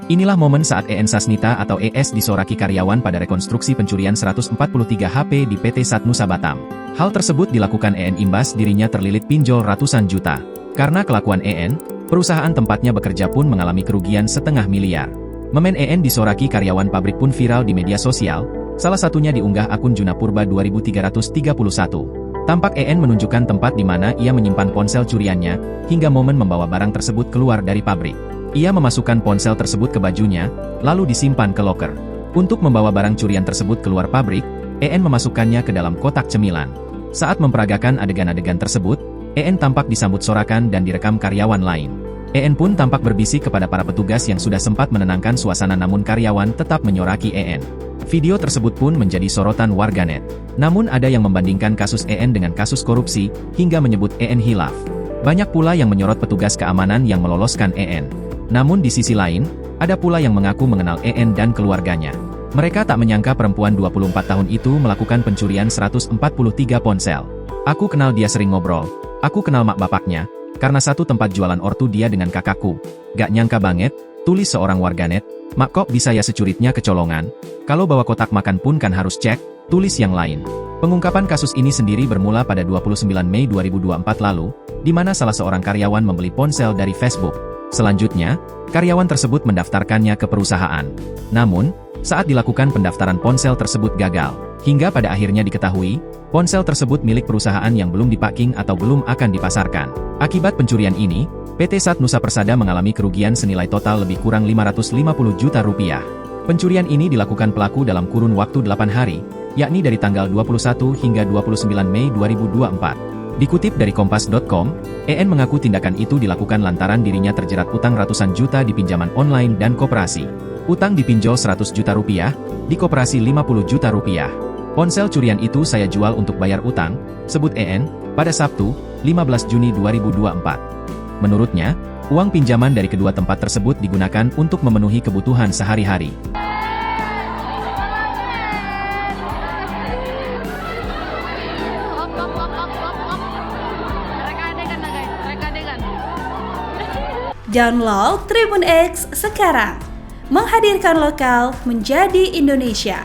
Inilah momen saat EN Sasnita atau ES disoraki karyawan pada rekonstruksi pencurian 143 HP di PT Satnusa Batam. Hal tersebut dilakukan EN imbas dirinya terlilit pinjol ratusan juta. Karena kelakuan EN, perusahaan tempatnya bekerja pun mengalami kerugian setengah miliar. Memen EN disoraki karyawan pabrik pun viral di media sosial, salah satunya diunggah akun Junapurba 2331. Tampak EN menunjukkan tempat di mana ia menyimpan ponsel curiannya, hingga momen membawa barang tersebut keluar dari pabrik. Ia memasukkan ponsel tersebut ke bajunya, lalu disimpan ke loker. Untuk membawa barang curian tersebut keluar pabrik, EN memasukkannya ke dalam kotak cemilan. Saat memperagakan adegan-adegan tersebut, EN tampak disambut sorakan dan direkam karyawan lain. EN pun tampak berbisik kepada para petugas yang sudah sempat menenangkan suasana namun karyawan tetap menyoraki EN. Video tersebut pun menjadi sorotan warganet. Namun ada yang membandingkan kasus EN dengan kasus korupsi, hingga menyebut EN hilaf. Banyak pula yang menyorot petugas keamanan yang meloloskan EN. Namun di sisi lain, ada pula yang mengaku mengenal EN dan keluarganya. Mereka tak menyangka perempuan 24 tahun itu melakukan pencurian 143 ponsel. Aku kenal dia sering ngobrol, aku kenal mak bapaknya, karena satu tempat jualan ortu dia dengan kakakku. Gak nyangka banget, tulis seorang warganet, mak kok bisa ya securitnya kecolongan? Kalau bawa kotak makan pun kan harus cek, tulis yang lain. Pengungkapan kasus ini sendiri bermula pada 29 Mei 2024 lalu, di mana salah seorang karyawan membeli ponsel dari Facebook. Selanjutnya, karyawan tersebut mendaftarkannya ke perusahaan. Namun, saat dilakukan pendaftaran ponsel tersebut gagal. Hingga pada akhirnya diketahui, ponsel tersebut milik perusahaan yang belum dipacking atau belum akan dipasarkan. Akibat pencurian ini, PT Satnusa Persada mengalami kerugian senilai total lebih kurang 550 juta rupiah. Pencurian ini dilakukan pelaku dalam kurun waktu 8 hari, yakni dari tanggal 21 hingga 29 Mei 2024. Dikutip dari Kompas.com, EN mengaku tindakan itu dilakukan lantaran dirinya terjerat utang ratusan juta di pinjaman online dan koperasi. Utang dipinjol 100 juta rupiah, di koperasi 50 juta rupiah. Ponsel curian itu saya jual untuk bayar utang, sebut EN, pada Sabtu, 15 Juni 2024. Menurutnya, uang pinjaman dari kedua tempat tersebut digunakan untuk memenuhi kebutuhan sehari-hari. Download Tribun X sekarang, menghadirkan lokal menjadi Indonesia.